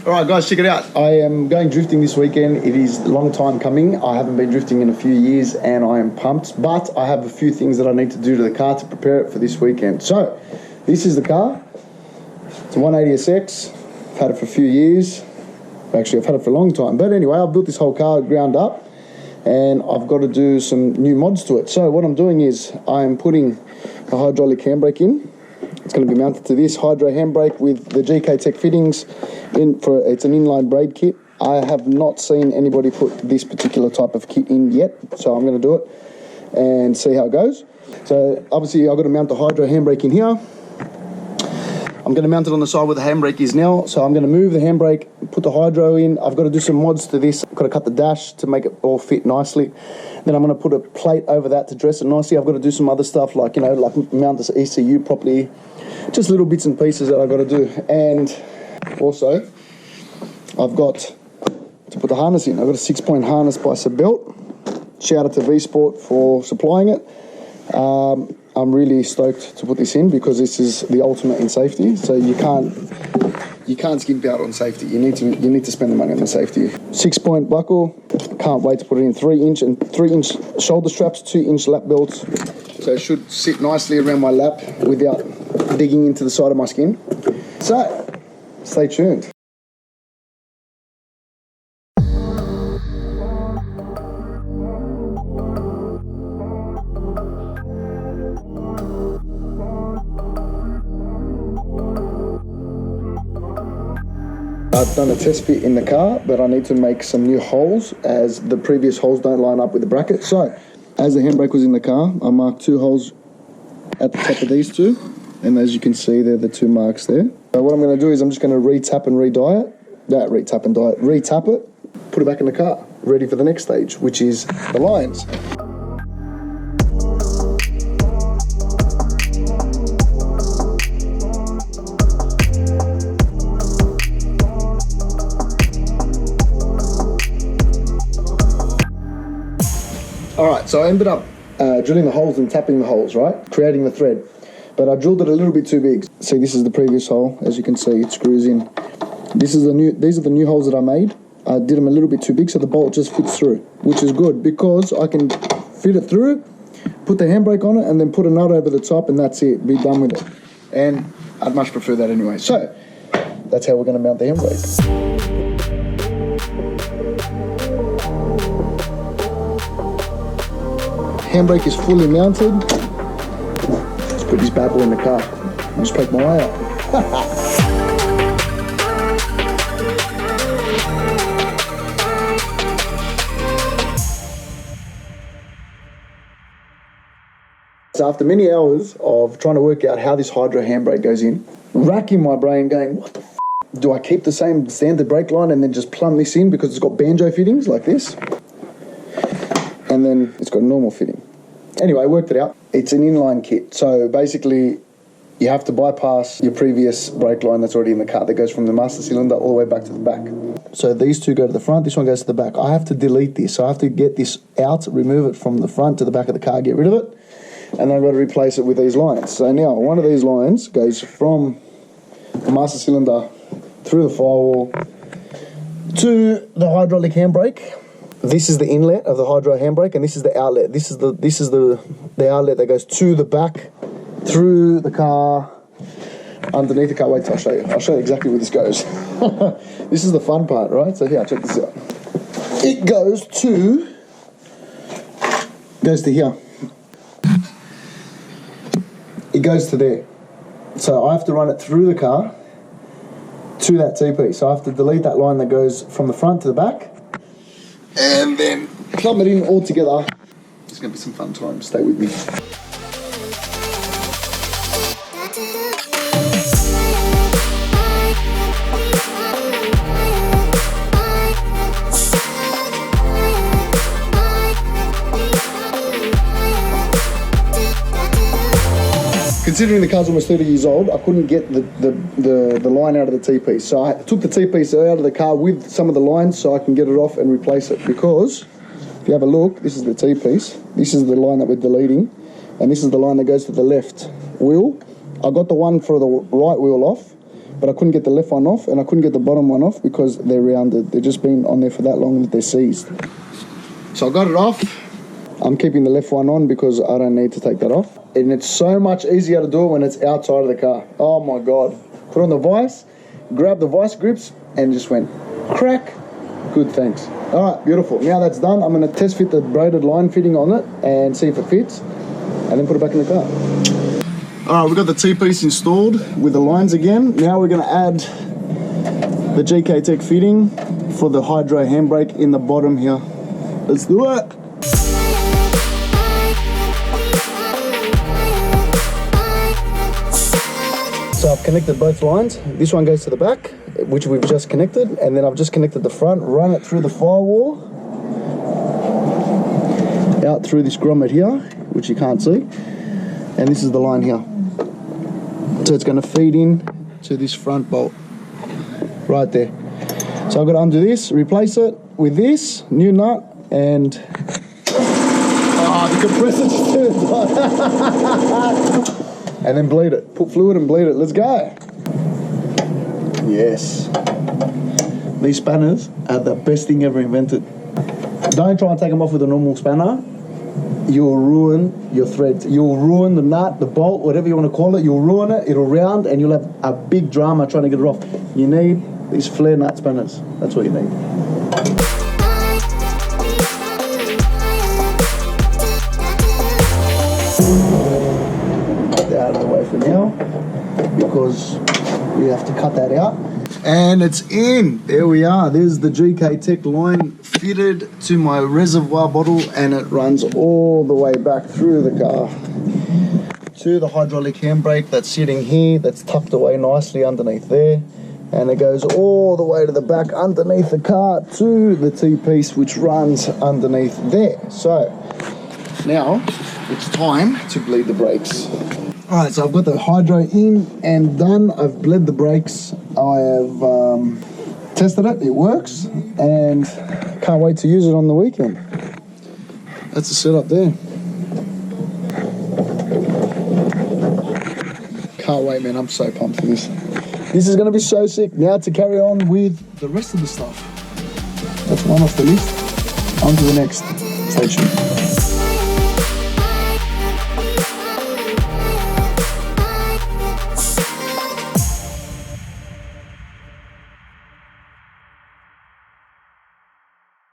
Alright guys, check it out. I am going drifting this weekend. It is a long time coming. I haven't been drifting in a few years and I am pumped, but I have a few things that I need to do to the car to prepare it for this weekend. So, this is the car. It's a 180SX. I've had it for a few years. Actually, I've had it for a long time. But anyway, I've built this whole car ground up and I've got to do some new mods to it. So what I'm doing is I'm putting a hydraulic handbrake in. It's going to be mounted to this hydro handbrake with the Gktech fittings. It's an inline braid kit. I have not seen anybody put this particular type of kit in yet, so I'm going to do it and see how it goes. So obviously I've got to mount the hydro handbrake in here. I'm going to mount it on the side where the handbrake is now. So I'm going to move the handbrake, put the hydro in. I've got to do some mods to this. I've got to cut the dash to make it all fit nicely. Then I'm going to put a plate over that to dress it nicely. I've got to do some other stuff like, like mount this ECU properly. Just little bits and pieces that I've got to do. And also, I've got to put the harness in. I've got a 6-point harness by Sabz. Shout out to V-Sport for supplying it. I'm really stoked to put this in because this is the ultimate in safety. So you can't skimp out on safety. You need to spend the money on the safety. 6-point buckle. Can't wait to put it in. 3-inch shoulder straps, 2-inch lap belts. So it should sit nicely around my lap without digging into the side of my skin. So stay tuned. I've done a test fit in the car, but I need to make some new holes as the previous holes don't line up with the bracket. So, as the handbrake was in the car, I marked 2 holes at the top of these 2. And as you can see, they're the 2 marks there. So what I'm going to do is I'm just going to re-tap and re-dye it. Re-tap it, put it back in the car, ready for the next stage, which is the lines. Alright, so I ended up drilling the holes and tapping the holes, right? Creating the thread. But I drilled it a little bit too big. See, this is the previous hole. As you can see, it screws in. These are the new holes that I made. I did them a little bit too big so the bolt just fits through, which is good because I can fit it through, put the handbrake on it, and then put a nut over the top, and that's it. Be done with it. And I'd much prefer that anyway. So, that's how we're going to mount the handbrake. Handbrake is fully mounted. Let's put this bad boy in the car. I'll just poke my eye out. So after many hours of trying to work out how this hydro handbrake goes in, racking my brain going, what the f***? Do I keep the same standard brake line and then just plumb this in because it's got banjo fittings like this? And then it's got a normal fitting. Anyway, I worked it out. It's an inline kit. So basically, you have to bypass your previous brake line that's already in the car that goes from the master cylinder all the way back to the back. So these 2 go to the front, this one goes to the back. I have to delete this. So I have to get this out, remove it from the front to the back of the car, get rid of it. And then I've got to replace it with these lines. So now one of these lines goes from the master cylinder through the firewall to the hydraulic handbrake. This is the inlet of the hydro handbrake, and this is the outlet. This is the outlet that goes to the back, through the car, underneath the car. Wait till I show you. I'll show you exactly where this goes. This is the fun part, right? So here, check this out. It goes to here. It goes to there. So I have to run it through the car to that TP. So I have to delete that line that goes from the front to the back, and then plumb it in all together. It's going to be some fun time. Stay with me. Considering the car's almost 30 years old, I couldn't get the line out of the T-piece. So I took the T-piece out of the car with some of the lines so I can get it off and replace it. Because, if you have a look, this is the T-piece. This is the line that we're deleting. And this is the line that goes to the left wheel. I got the one for the right wheel off. but I couldn't get the left one off and I couldn't get the bottom one off because they're rounded. They've just been on there for that long that they're seized. So I got it off. I'm keeping the left one on because I don't need to take that off. And it's so much easier to do it when it's outside of the car. Oh my God. Put on the vise, grab the vise grips and just went crack. Good, thanks. All right, beautiful. Now that's done, I'm going to test fit the braided line fitting on it and see if it fits and then put it back in the car. All right, we've got the T-piece installed with the lines again. Now we're going to add the Gktech fitting for the hydro handbrake in the bottom here. Let's do it. So I've connected both lines. This one goes to the back, which we've just connected, and then I've just connected the front, run it through the firewall, out through this grommet here, which you can't see, and this is the line here. So it's going to feed in to this front bolt, right there. So I've got to undo this, replace it with this, new nut, and... the compressor just turned on. And then bleed it. Put fluid and bleed it. Let's go. Yes. These spanners are the best thing ever invented. Don't try and take them off with a normal spanner. You'll ruin your threads. You'll ruin the nut, the bolt, whatever you want to call it. You'll ruin it. It'll round and you'll have a big drama trying to get it off. You need these flare nut spanners. That's what you need. Out of the way for now because we have to cut that out, and it's in. There we are. There's the Gktech line fitted to my reservoir bottle, and it runs all the way back through the car to the hydraulic handbrake that's sitting here, that's tucked away nicely underneath there, and it goes all the way to the back underneath the car to the T-piece which runs underneath there. So now it's time to bleed the brakes. Alright, so I've got the hydro in and done. I've bled the brakes. I have tested it, it works, and can't wait to use it on the weekend. That's the setup there. Can't wait, man, I'm so pumped for this. This is going to be so sick. Now to carry on with the rest of the stuff. That's one off the list. On to the next. Stay tuned.